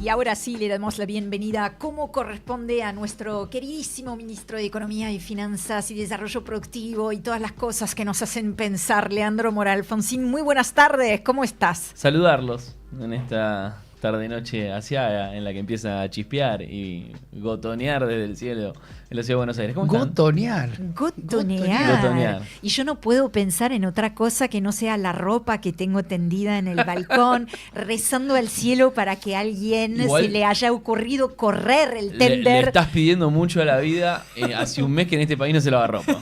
Y ahora sí le damos la bienvenida, como corresponde, a nuestro queridísimo ministro de Economía y Finanzas y Desarrollo Productivo y todas las cosas que nos hacen pensar, Leandro Moral Alfonsín. Muy buenas tardes, ¿cómo estás? Saludarlos en esta tarde-noche asiaga en la que empieza a chispear y gotonear desde el cielo en la ciudad de Buenos Aires. ¿Cómo están? Gotonear. Y yo no puedo pensar en otra cosa que no sea la ropa que tengo tendida en el balcón, rezando al cielo para que a alguien se le haya ocurrido correr el tender. Le estás pidiendo mucho a la vida. Hace un mes que en este país no se lava ropa.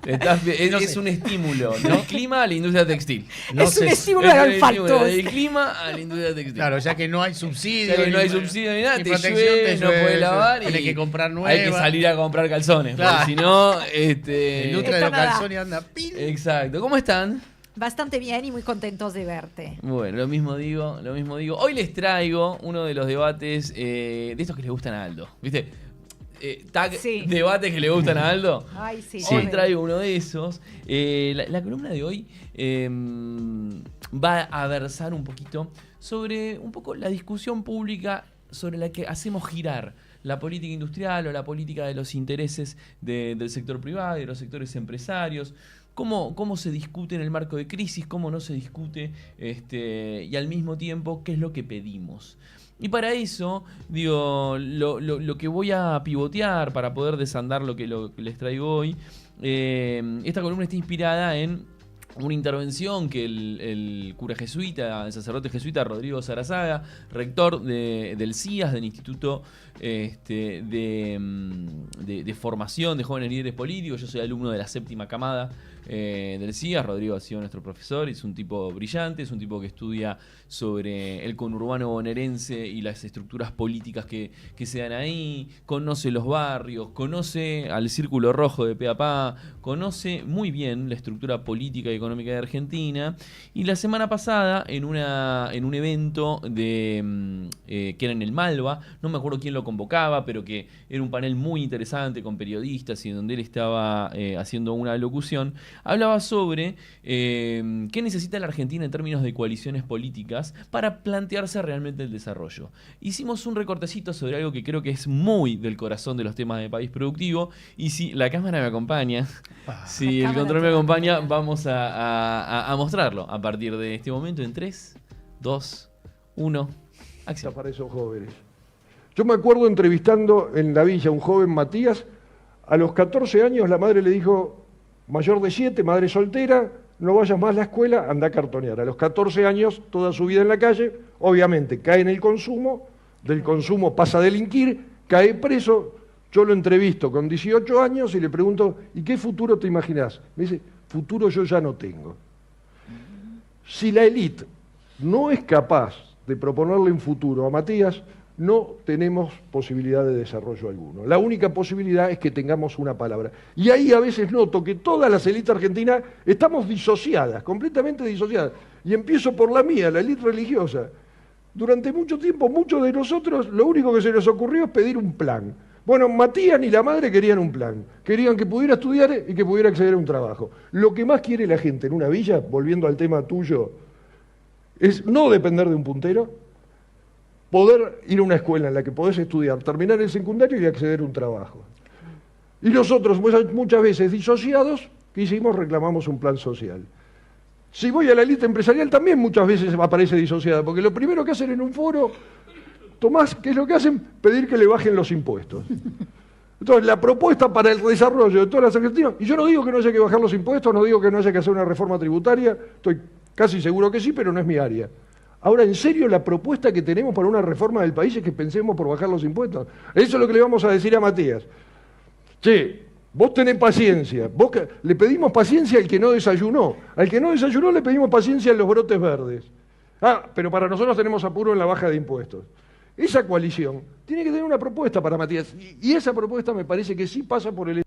Es un estímulo del clima a la industria textil. Un estímulo al asfalto. Del clima a la industria textil. Claro, ya que no hay subsidio. Ya que no hay subsidio ni nada, te llueve, no puedes lavar. Tienes que comprar nueva. Hay que salir a comprar calzones. Claro. Porque si no, la industria de los calzones anda pin. Exacto. ¿Cómo están? Bastante bien y muy contentos de verte. Bueno, lo mismo digo. Hoy les traigo uno de los debates de estos que le gustan a Aldo. ¿Viste? Sí. Debates que le gustan a Aldo. Ay, sí. Hoy traigo uno de esos. La columna de hoy va a versar un poquito sobre un poco la discusión pública sobre la que hacemos girar la política industrial o la política de los intereses del sector privado y de los sectores empresarios. Cómo se discute en el marco de crisis, cómo no se discute, y al mismo tiempo qué es lo que pedimos. Y para eso, digo, lo que voy a pivotear para poder desandar lo que les traigo hoy, esta columna está inspirada en una intervención que el cura jesuita, el sacerdote jesuita Rodrigo Sarazaga, rector del CIAS, del Instituto de Formación de Jóvenes Líderes Políticos. Yo soy alumno de la 7ª camada del CIAS. Rodrigo ha sido nuestro profesor, es un tipo brillante, es un tipo que estudia sobre el conurbano bonaerense y las estructuras políticas que se dan ahí, conoce los barrios, conoce al Círculo Rojo de pe a pa, conoce muy bien la estructura política y económica de Argentina. Y la semana pasada, en un evento que era en el Malva, no me acuerdo quién lo convocaba, pero que era un panel muy interesante con periodistas y donde él estaba haciendo una locución, hablaba sobre qué necesita la Argentina en términos de coaliciones políticas para plantearse realmente el desarrollo. Hicimos un recortecito sobre algo que creo que es muy del corazón de los temas de país productivo, y si la cámara me acompaña, si el control me acompaña, vamos a mostrarlo a partir de este momento en 3, 2, 1, acción. Para esos jóvenes. Yo me acuerdo entrevistando en la villa a un joven Matías. A los 14 años la madre le dijo: mayor de 7, madre soltera, no vayas más a la escuela, anda a cartonear. A los 14 años, toda su vida en la calle, obviamente cae en el consumo, del consumo pasa a delinquir, cae preso. Yo lo entrevisto con 18 años y le pregunto: ¿y qué futuro te imaginás? Me dice: futuro yo ya no tengo. Si la élite no es capaz de proponerle un futuro a Matías, no tenemos posibilidad de desarrollo alguno. La única posibilidad es que tengamos una palabra. Y ahí a veces noto que todas las élites argentinas estamos disociadas, completamente disociadas. Y empiezo por la mía, la élite religiosa. Durante mucho tiempo, muchos de nosotros, lo único que se les ocurrió es pedir un plan. Bueno, Matías ni la madre querían un plan. Querían que pudiera estudiar y que pudiera acceder a un trabajo. Lo que más quiere la gente en una villa, volviendo al tema tuyo, es no depender de un puntero, poder ir a una escuela en la que podés estudiar, terminar el secundario y acceder a un trabajo. Y nosotros, muchas veces disociados, ¿qué hicimos? Reclamamos un plan social. Si voy a la élite empresarial, también muchas veces aparece disociada, porque lo primero que hacen en un foro, Tomás, ¿qué es lo que hacen? Pedir que le bajen los impuestos. Entonces, la propuesta para el desarrollo de todas las argentinas, y yo no digo que no haya que bajar los impuestos, no digo que no haya que hacer una reforma tributaria, estoy casi seguro que sí, pero no es mi área. Ahora, en serio, la propuesta que tenemos para una reforma del país es que pensemos por bajar los impuestos. Eso es lo que le vamos a decir a Matías. Che, vos tenés paciencia. Le pedimos paciencia al que no desayunó. Al que no desayunó le pedimos paciencia en los brotes verdes. Pero para nosotros tenemos apuro en la baja de impuestos. Esa coalición tiene que tener una propuesta para Matías. Y esa propuesta me parece que sí pasa por el...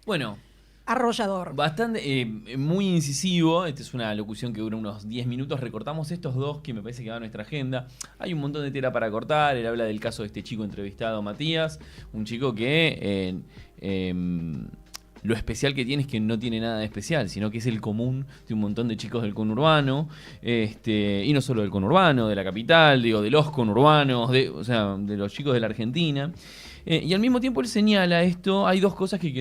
Bueno, arrollador. Bastante, muy incisivo. Esta es una locución que dura unos 10 minutos. Recortamos estos dos que me parece que va a nuestra agenda. Hay un montón de tela para cortar. Él habla del caso de este chico entrevistado, Matías. Un chico que lo especial que tiene es que no tiene nada de especial, sino que es el común de un montón de chicos del conurbano, y no solo del conurbano, de la capital, digo, de los conurbanos, o sea, de los chicos de la Argentina. Y al mismo tiempo él señala esto, hay dos cosas que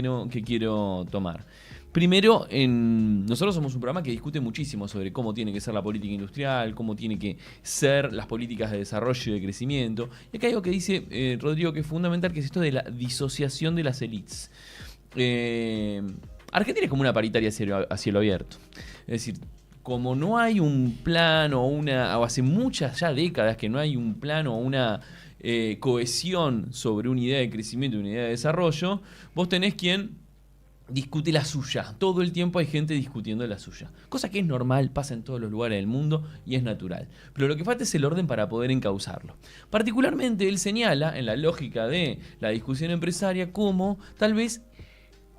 quiero tomar. Primero, nosotros somos un programa que discute muchísimo sobre cómo tiene que ser la política industrial, cómo tiene que ser las políticas de desarrollo y de crecimiento. Y acá hay algo que dice Rodrigo que es fundamental, que es esto de la disociación de las élites. Argentina es como una paritaria a cielo abierto. Es decir, como no hay un plan o hace muchas ya décadas que no hay un plan o una cohesión sobre una idea de crecimiento y una idea de desarrollo, vos tenés quien discute la suya. Todo el tiempo hay gente discutiendo la suya. Cosa que es normal, pasa en todos los lugares del mundo y es natural. Pero lo que falta es el orden para poder encauzarlo. Particularmente él señala, en la lógica de la discusión empresaria, como tal vez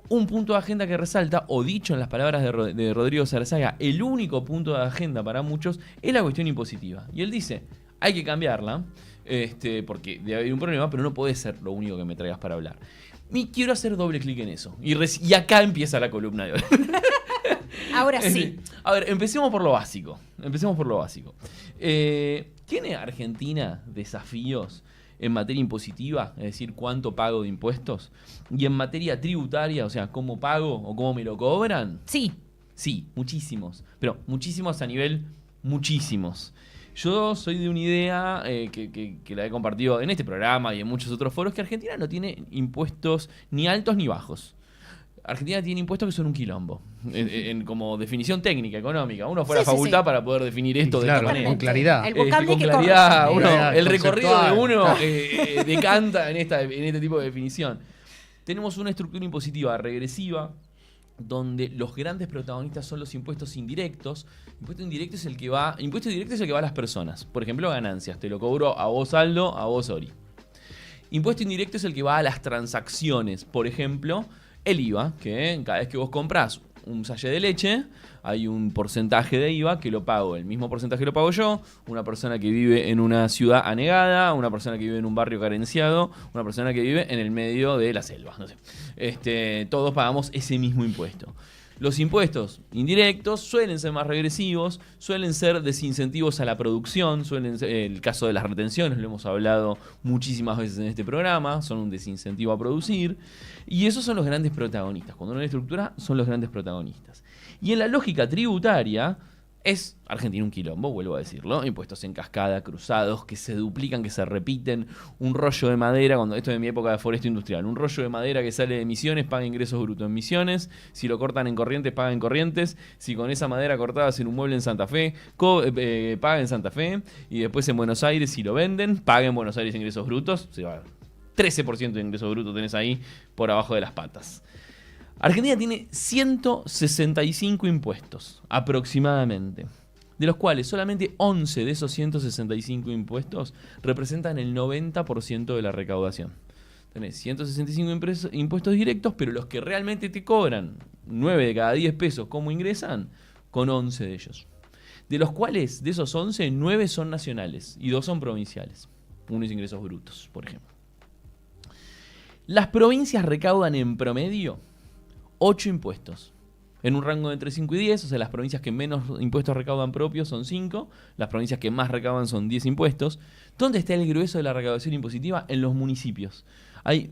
un punto de agenda que resalta, o dicho en las palabras de Rodrigo Sarazaga, el único punto de agenda para muchos es la cuestión impositiva. Y él dice, hay que cambiarla, porque debe haber un problema, pero no puede ser lo único que me traigas para hablar. Y quiero hacer doble clic en eso. Y acá empieza la columna de hoy. Ahora sí. A ver, empecemos por lo básico. ¿Tiene Argentina desafíos en materia impositiva? Es decir, ¿cuánto pago de impuestos? Y en materia tributaria, o sea, ¿cómo pago o cómo me lo cobran? Sí. Sí, muchísimos. Pero muchísimos a nivel muchísimos. Yo soy de una idea que la he compartido en este programa y en muchos otros foros, que Argentina no tiene impuestos ni altos ni bajos. Argentina tiene impuestos que son un quilombo, como definición técnica, económica. Uno fue a la facultad para poder definir esto de esta manera. Con claridad. El vocablo con que claridad, el recorrido de uno conceptual. decanta en este tipo de definición. Tenemos una estructura impositiva regresiva, donde los grandes protagonistas son los impuestos indirectos. Impuesto directo es el que va a las personas. Por ejemplo, ganancias. Te lo cobro a vos, Aldo, a vos, Ori. Impuesto indirecto es el que va a las transacciones. Por ejemplo, el IVA, que cada vez que vos comprás un sachet de leche, hay un porcentaje de IVA que lo pago. El mismo porcentaje lo pago yo, una persona que vive en una ciudad anegada, una persona que vive en un barrio carenciado, una persona que vive en el medio de la selva. No sé. Todos pagamos ese mismo impuesto. Los impuestos indirectos suelen ser más regresivos, suelen ser desincentivos a la producción, suelen ser, el caso de las retenciones, lo hemos hablado muchísimas veces en este programa, son un desincentivo a producir, y esos son los grandes protagonistas. Cuando uno ve estructura, son los grandes protagonistas. Y en la lógica tributaria, es Argentina un quilombo, vuelvo a decirlo. Impuestos en cascada, cruzados, que se duplican, que se repiten. Un rollo de madera, esto es de mi época de Foresto Industrial. Un rollo de madera que sale de Misiones, paga ingresos brutos en Misiones. Si lo cortan en Corrientes, paga en Corrientes. Si con esa madera cortada hacen un mueble en Santa Fe, paga en Santa Fe. Y después en Buenos Aires, si lo venden, paga en Buenos Aires ingresos brutos. Se va 13% de ingresos brutos tenés ahí por abajo de las patas. Argentina tiene 165 impuestos, aproximadamente, de los cuales solamente 11 de esos 165 impuestos representan el 90% de la recaudación. Tenés 165 impuestos directos, pero los que realmente te cobran 9 de cada 10 pesos, ¿cómo ingresan? Con 11 de ellos. De los cuales, de esos 11, 9 son nacionales y 2 son provinciales. Uno es ingresos brutos, por ejemplo. Las provincias recaudan en promedio 8 impuestos, en un rango de entre 5 y 10, o sea, las provincias que menos impuestos recaudan propios son 5, las provincias que más recaudan son 10 impuestos. ¿Dónde está el grueso de la recaudación impositiva? En los municipios. Hay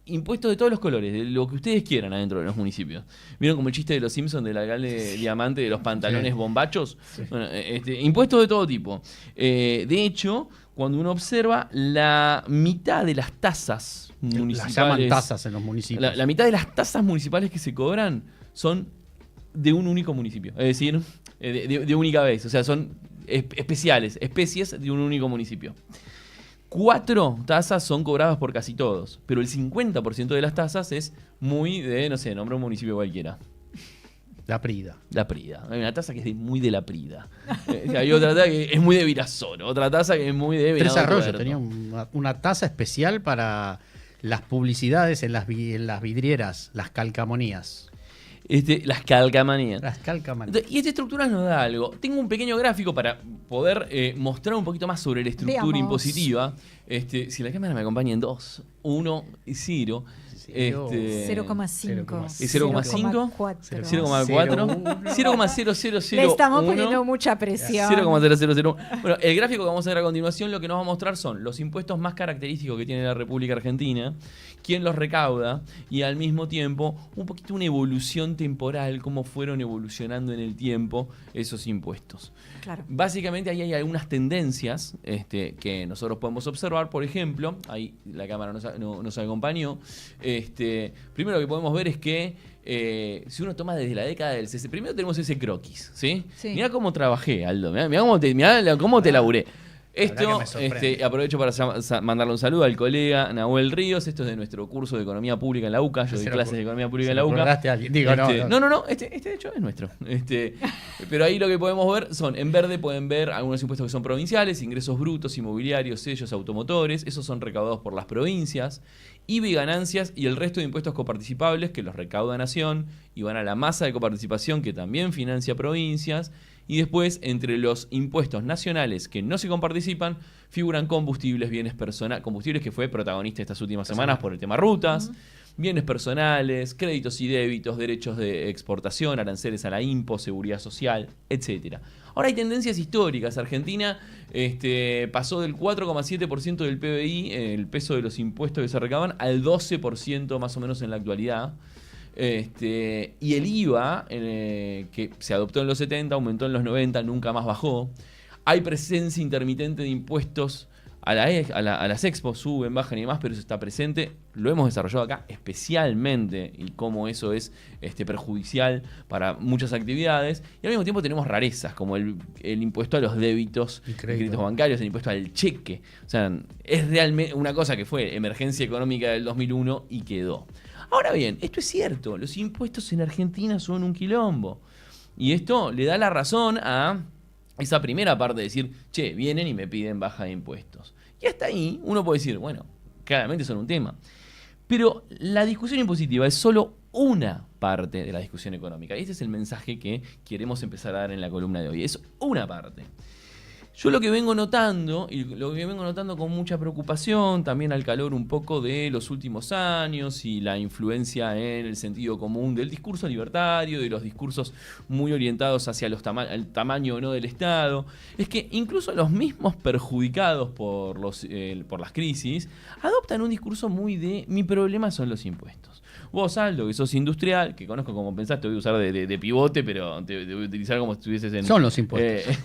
impuestos de todos los colores, de lo que ustedes quieran adentro de los municipios. ¿Vieron como el chiste de los Simpsons del alcalde Diamante de los pantalones bombachos? Sí. Bueno, impuestos de todo tipo. De hecho, cuando uno observa, la mitad de las tasas municipales... Las llaman tasas en los municipios. La mitad de las tasas municipales que se cobran son de un único municipio. Es decir, de única vez. O sea, son especiales, especies de un único municipio. 4 tasas son cobradas por casi todos, pero el 50% de las tasas es muy de, no sé, nombra un municipio cualquiera. La Prida. La Prida. Hay una tasa que es muy de La Prida. Hay otra tasa que es muy de Virasoro. Otra tasa que es muy de Tres Arroyos tenía una tasa especial para las publicidades en las vidrieras, las calcamonías. Las calcamanías. Las calcamanías. Y esta estructura nos da algo. Tengo un pequeño gráfico para poder mostrar un poquito más sobre la estructura Veamos. impositiva. Si la cámara me acompaña en 2, 1 y 0. 0,5. 0,5, 0,4, 0,0001. Le estamos poniendo mucha presión. 0,000. Bueno, el gráfico que vamos a ver a continuación lo que nos va a mostrar son los impuestos más característicos que tiene la República Argentina, quién los recauda y al mismo tiempo un poquito una evolución temporal, cómo fueron evolucionando en el tiempo esos impuestos. Claro. Básicamente ahí hay algunas tendencias que nosotros podemos observar. Por ejemplo, ahí la cámara nos acompañó. Primero lo que podemos ver es que si uno toma desde la década del 60, primero tenemos ese croquis, ¿sí? Mirá cómo trabajé, Aldo, mirá cómo te laburé. Esto, aprovecho para mandarle un saludo al colega Nahuel Ríos. Esto es de nuestro curso de Economía Pública en la UCA. Yo doy clases de Economía Pública en la UCA. ¿Recordaste a alguien? Digo, no, de hecho es nuestro. Pero ahí lo que podemos ver son, en verde pueden ver algunos impuestos que son provinciales, ingresos brutos, inmobiliarios, sellos, automotores. Esos son recaudados por las provincias. IVA y ganancias y el resto de impuestos coparticipables que los recauda Nación y van a la masa de coparticipación que también financia provincias. Y después, entre los impuestos nacionales que no se coparticipan, figuran combustibles, bienes personales, combustibles que fue protagonista estas últimas semanas por el tema rutas, bienes personales, créditos y débitos, derechos de exportación, aranceles a la IMPO, seguridad social, etc. Ahora hay tendencias históricas. Argentina pasó del 4,7% del PBI, el peso de los impuestos que se recaudan, al 12% más o menos en la actualidad. Y el IVA, que se adoptó en los 70, aumentó en los 90, nunca más bajó. Hay presencia intermitente de impuestos a las expos, suben, bajan y demás, pero eso está presente. Lo hemos desarrollado acá especialmente y cómo eso es perjudicial para muchas actividades. Y al mismo tiempo tenemos rarezas, como el impuesto a los débitos y créditos bancarios, el impuesto al cheque. O sea, es realmente una cosa que fue emergencia económica del 2001 y quedó. Ahora bien, esto es cierto, los impuestos en Argentina son un quilombo. Y esto le da la razón a esa primera parte de decir, che, vienen y me piden baja de impuestos. Y hasta ahí uno puede decir, bueno, claramente son un tema. Pero la discusión impositiva es solo una parte de la discusión económica. Y este es el mensaje que queremos empezar a dar en la columna de hoy. Es una parte. Yo lo que vengo notando, y lo que vengo notando con mucha preocupación, también al calor un poco de los últimos años y la influencia en el sentido común del discurso libertario, de los discursos muy orientados hacia el tamaño o no del Estado, es que incluso los mismos perjudicados por las crisis adoptan un discurso muy de mi problema son los impuestos. Vos, Aldo, que sos industrial, que conozco como pensás, te voy a usar de pivote, pero te voy a utilizar como si estuvieses en... Son los impuestos.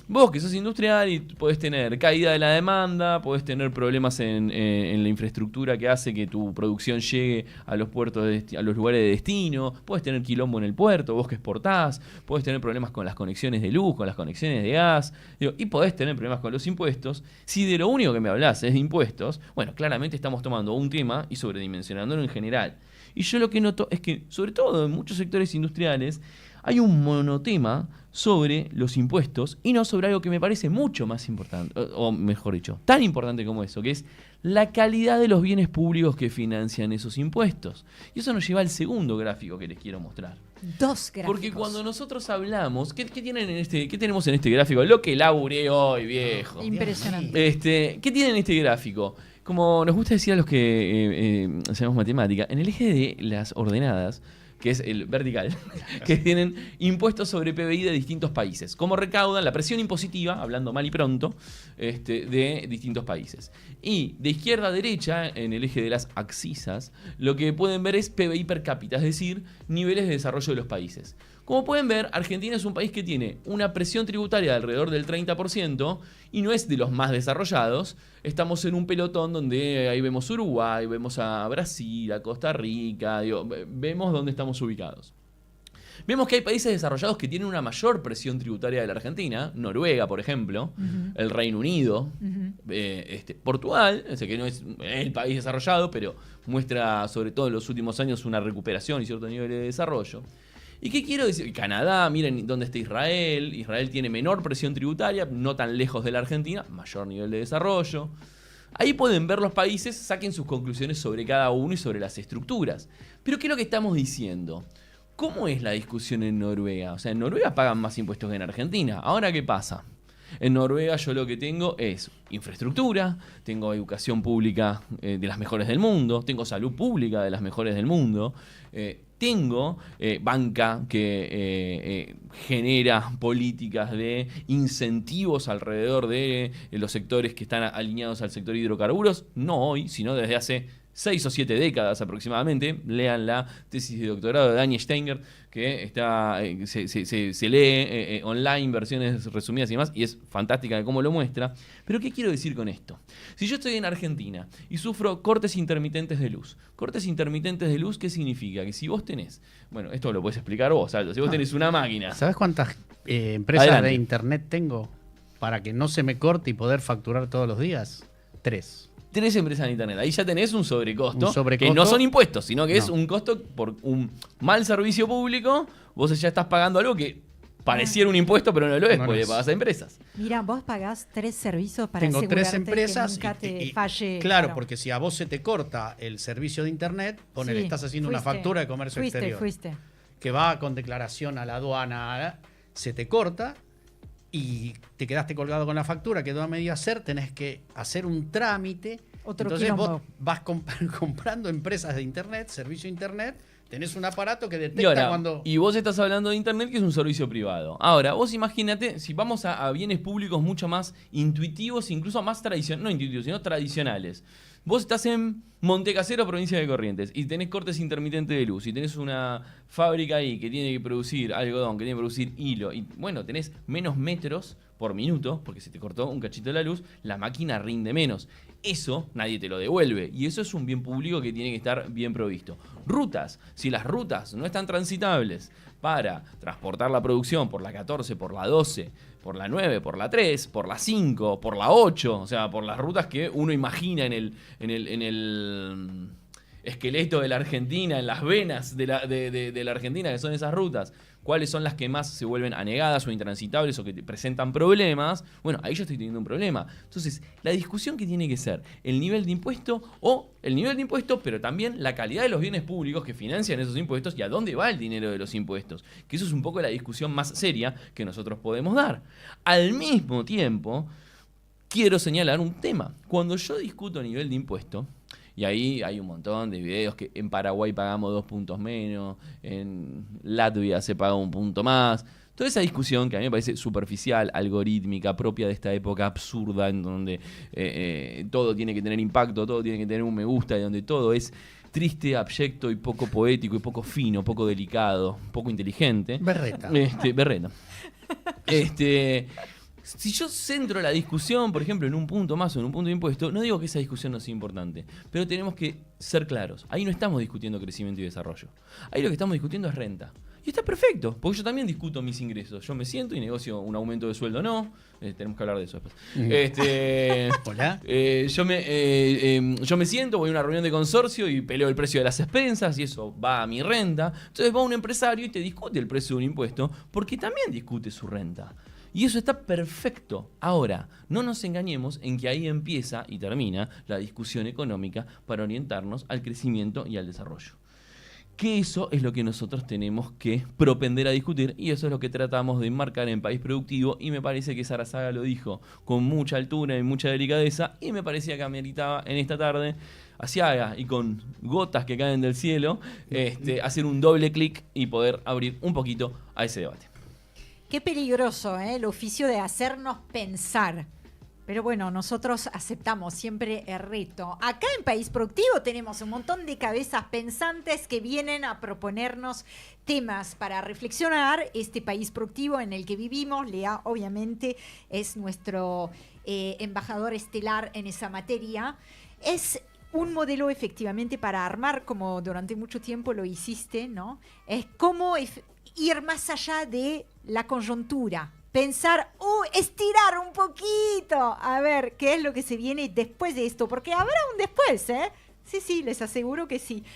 Vos que sos industrial y podés tener caída de la demanda, podés tener problemas en la infraestructura que hace que tu producción llegue a los puertos, a los lugares de destino, podés tener quilombo en el puerto, vos que exportás, podés tener problemas con las conexiones de luz, con las conexiones de gas, y podés tener problemas con los impuestos. Si de lo único que me hablás es de impuestos, bueno, claramente estamos tomando un tema y sobredimensionándolo en general. Y yo lo que noto es que, sobre todo en muchos sectores industriales, hay un monotema sobre los impuestos y no sobre algo que me parece mucho más importante, o mejor dicho, tan importante como eso, que es la calidad de los bienes públicos que financian esos impuestos. Y eso nos lleva al segundo gráfico que les quiero mostrar. Dos gráficos. Porque cuando nosotros hablamos, ¿qué tenemos en este gráfico? Lo que laburé hoy, viejo. Impresionante. ¿Qué tienen en este gráfico? Como nos gusta decir a los que hacemos matemática, en el eje de las ordenadas, que es el vertical, que tienen impuestos sobre PBI de distintos países. Cómo recaudan la presión impositiva, hablando mal y pronto, de distintos países. Y de izquierda a derecha, en el eje de las axisas, lo que pueden ver es PBI per cápita, es decir, niveles de desarrollo de los países. Como pueden ver, Argentina es un país que tiene una presión tributaria de alrededor del 30% y no es de los más desarrollados. Estamos en un pelotón donde ahí vemos Uruguay, vemos a Brasil, a Costa Rica, vemos dónde estamos ubicados. Vemos que hay países desarrollados que tienen una mayor presión tributaria de la Argentina, Noruega, por ejemplo, el Reino Unido, Portugal, que no es el país desarrollado, pero muestra sobre todo en los últimos años una recuperación y cierto nivel de desarrollo. ¿Y qué quiero decir? Canadá, miren dónde está Israel. Israel tiene menor presión tributaria, no tan lejos de la Argentina, mayor nivel de desarrollo. Ahí pueden ver los países, saquen sus conclusiones sobre cada uno y sobre las estructuras. Pero ¿qué es lo que estamos diciendo? ¿Cómo es la discusión en Noruega? O sea, en Noruega pagan más impuestos que en Argentina. ¿Ahora qué pasa? En Noruega yo lo que tengo es infraestructura, tengo educación pública de las mejores del mundo, tengo salud pública de las mejores del mundo, tengo banca que genera políticas de incentivos alrededor de los sectores que están alineados al sector hidrocarburos, no hoy, sino desde hace 6 o 7 décadas aproximadamente. Lean la tesis de doctorado de Daniel Stenger, que está, se lee online, versiones resumidas y demás, y es fantástica de cómo lo muestra. Pero ¿qué quiero decir con esto? Si yo estoy en Argentina y sufro cortes intermitentes de luz, ¿qué significa? Que si vos tenés, bueno, esto lo podés explicar vos, Aldo, si vos tenés una máquina... ¿Sabés cuántas empresas Adelante. de internet tengo para que no se me corte y poder facturar todos los días? 3. 3 empresas de internet. Ahí ya tenés un sobrecosto, Un sobrecosto. que no son impuestos, sino que No. es un costo por un mal servicio público. Vos ya estás pagando algo que pareciera un impuesto, pero no lo es, No lo porque es. pagás a empresas. Mira, vos pagás 3 servicios para Tengo 3 asegurarte empresas que nunca te falle. claro, porque si a vos se te corta el servicio de internet, ponele, Sí, estás haciendo una fuiste, factura de comercio exterior Fuiste. que va con declaración a la aduana, se te corta y te quedaste colgado con la factura, quedó a medio hacer, tenés que hacer un trámite. Otro Entonces quilombo. vos vas comprando empresas de internet, servicio de internet, tenés un aparato que Y detecta ahora, cuando... y vos estás hablando de internet, que es un servicio privado. Ahora, vos imagínate, si vamos a bienes públicos mucho más intuitivos, incluso más tradicionales, no intuitivos, sino tradicionales. Vos estás en Montecasero, provincia de Corrientes, y tenés cortes intermitentes de luz, y tenés una fábrica ahí que tiene que producir algodón, que tiene que producir hilo, y bueno, tenés menos metros por minuto, porque se te cortó un cachito de la luz, la máquina rinde menos. Eso nadie te lo devuelve, y eso es un bien público que tiene que estar bien provisto. Rutas, si las rutas no están transitables para transportar la producción por la 14, por la 12, por la 9, por la 3, por la 5, por la 8, o sea, por las rutas que uno imagina en el esqueleto de la Argentina, en las venas de la Argentina, que son esas rutas, cuáles son las que más se vuelven anegadas o intransitables o que te presentan problemas, bueno, ahí yo estoy teniendo un problema. Entonces, la discusión que tiene que ser el nivel de impuesto pero también la calidad de los bienes públicos que financian esos impuestos y a dónde va el dinero de los impuestos, que eso es un poco la discusión más seria que nosotros podemos dar. Al mismo tiempo, quiero señalar un tema. Cuando yo discuto nivel de impuesto, y ahí hay un montón de videos que en Paraguay pagamos 2 puntos menos, en Latvia se paga 1 punto más. Toda esa discusión que a mí me parece superficial, algorítmica, propia de esta época absurda en donde todo tiene que tener impacto, todo tiene que tener un me gusta, y donde todo es triste, abyecto y poco poético y poco fino, poco delicado, poco inteligente. Berreta. Berreta. Si yo centro la discusión, por ejemplo, en un punto más o en un punto de impuesto, no digo que esa discusión no sea importante, pero tenemos que ser claros. Ahí no estamos discutiendo crecimiento y desarrollo. Ahí lo que estamos discutiendo es renta. Y está perfecto, porque yo también discuto mis ingresos. Yo me siento y negocio un aumento de sueldo, no. Tenemos que hablar de eso después. Hola. Yo me siento, voy a una reunión de consorcio y peleo el precio de las expensas y eso va a mi renta. Entonces va un empresario y te discute el precio de un impuesto porque también discute su renta. Y eso está perfecto. Ahora, no nos engañemos en que ahí empieza y termina la discusión económica para orientarnos al crecimiento y al desarrollo. Que eso es lo que nosotros tenemos que propender a discutir y eso es lo que tratamos de enmarcar en País Productivo y me parece que Sarazaga lo dijo con mucha altura y mucha delicadeza y me parecía que ameritaba en esta tarde asiaga y con gotas que caen del cielo hacer un doble clic y poder abrir un poquito a ese debate. Qué peligroso, el oficio de hacernos pensar. Pero bueno, nosotros aceptamos siempre el reto. Acá en País Productivo tenemos un montón de cabezas pensantes que vienen a proponernos temas para reflexionar. Este País Productivo en el que vivimos, Lea obviamente es nuestro embajador estelar en esa materia. Es un modelo efectivamente para armar, como durante mucho tiempo lo hiciste, ¿no? Es cómo ir más allá de la coyuntura. Pensar, estirar un poquito, a ver qué es lo que se viene después de esto, porque habrá un después, ¿eh? Sí, les aseguro que sí.